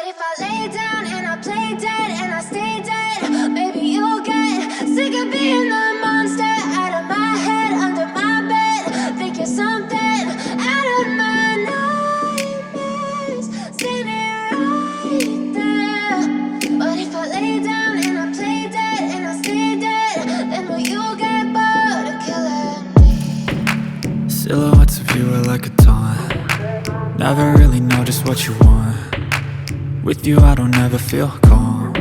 if I lay down and I play dead and I stay dead, maybe you'll get sick of being the monster out of my head, under my bed. Think you're something out of my nightmares, standing right there. But if I lay down and I play dead and I stay dead, then will you get bored of killing me? Silhouettes of you are like a taunt. Never really know just what you want. With you I don't ever feel calm.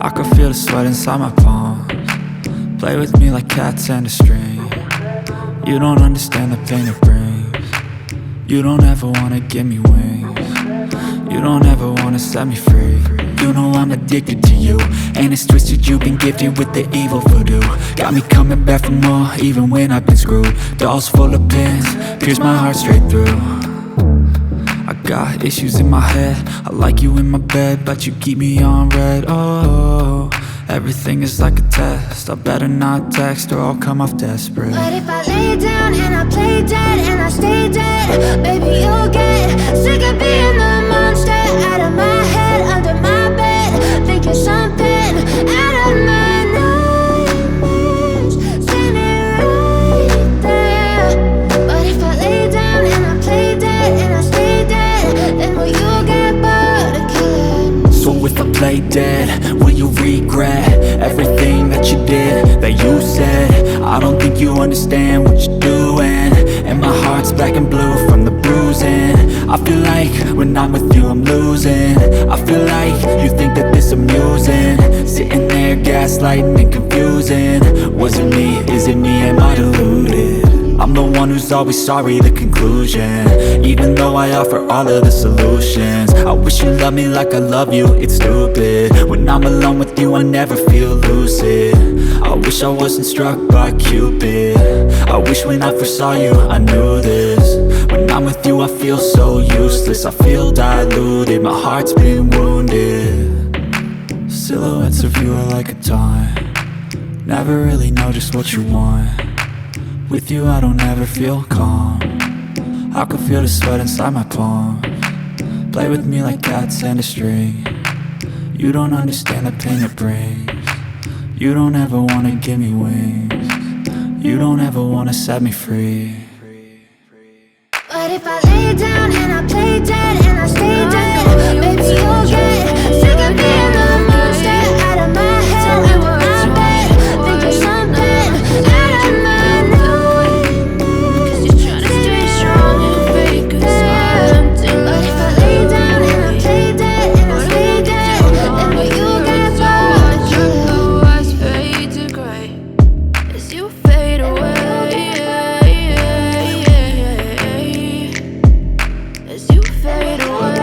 I can feel the sweat inside my palms. Play with me like cats and a string. You don't understand the pain it brings. You don't ever wanna give me wings. You don't ever wanna set me free. You know I'm addicted to you, and it's twisted, you've been gifted with the evil voodoo. Got me coming back for more, even when I've been screwed. Dolls full of pins, pierce my heart straight through. I got issues in my head, I like you in my bed, but you keep me on red. Oh, everything is like a test. I better not text or I'll come off desperate. But if I lay down and I play dead and I stay dead, baby you'll get sick of being the monster out of my head, under my bed. Think you're something out of my nightmares, standing right there. But if I lay down and I play dead and I stay dead, then will you get bored of killing me? So if I play dead, will you regret everything that you did, that you said? I don't think you understand what you're doing, and my heart's black and blue from the bruising. I feel like when I'm with you I'm losing. I feel like you think that this amusing, sitting there gaslighting and confusing. Was it me? Is it me? Am I deluded? I'm the one who's always sorry, the conclusion, even though I offer all of the solutions. I wish you loved me like I love you, it's stupid. When I'm alone with you I never feel lucid. I wish I wasn't struck by Cupid. I wish when I first saw you I knew this. When I'm with you I feel so useless, I feel diluted, my heart's been wounded. Silhouettes of you are like a taunt. Never really know just what you want. With you I don't ever feel calm. I can feel the sweat inside my palms. Play with me like cats and a string. You don't understand the pain it brings. You don't ever wanna give me wings. You don't ever wanna set me free. But if I lay down and I play dead and I stay dead, maybe you'll get sick of being the monster out of my head, under my bed. Think you're something out of my nightmares, 'cause you're trying to stay strong and fake a smile until. But if I lay down and I play dead and I stay dead, then will you get bored? Your blue eyes fade to grey as you fade away. As you fade away.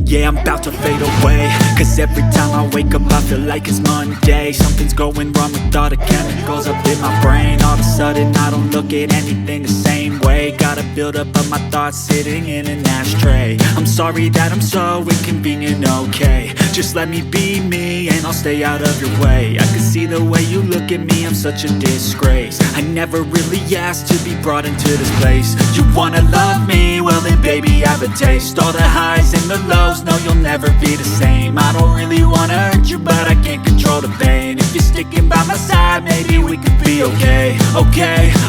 Yeah, I'm about to fade away, cause every time I wake up I feel like it's Monday. Something's going wrong with all the chemicals up in my brain. All of a sudden I don't look at anything the same way. Gotta build up of my thoughts sitting in an ashtray. I'm sorry that I'm so inconvenient, okay? Just let me be me and I'll stay out of your way. I can see the way you look at me, I'm such a disgrace. I never really asked to be brought into this place. You wanna love me? Well then baby I have a taste. All the highs and the lows, no you'll never be the same. I don't really wanna hurt you but I can't control the pain. If you're sticking by my side maybe we could be okay.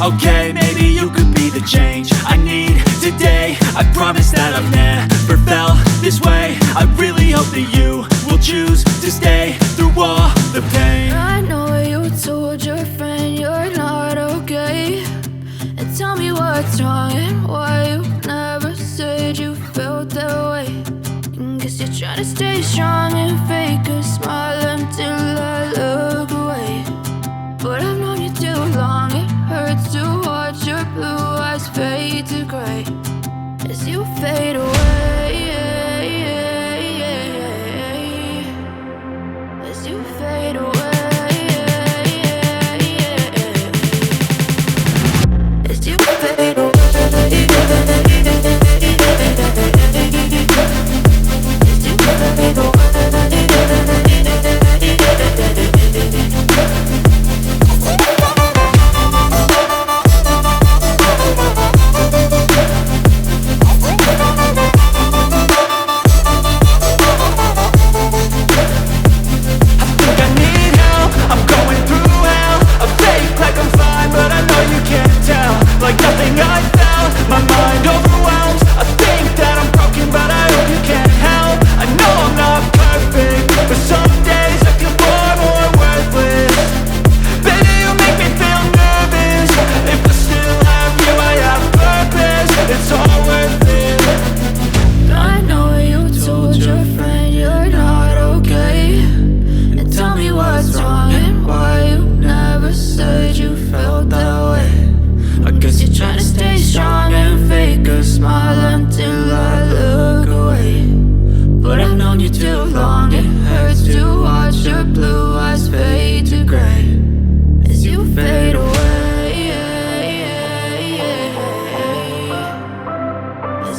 Okay, maybe you could be the change I need today. I promise that I've never felt this way. I really hope that you will choose to stay through all the pain. I know you told your friend you're not okay, and tell me what's wrong and why you never said you felt that way. Guess you're trying to stay strong and fake a smile until I look away. But I've known you too long, it hurts to watch your blue eyes fade to grey as you fade away. As you fade away. As you fade away.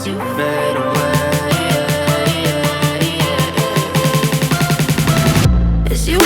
as you fade away. As you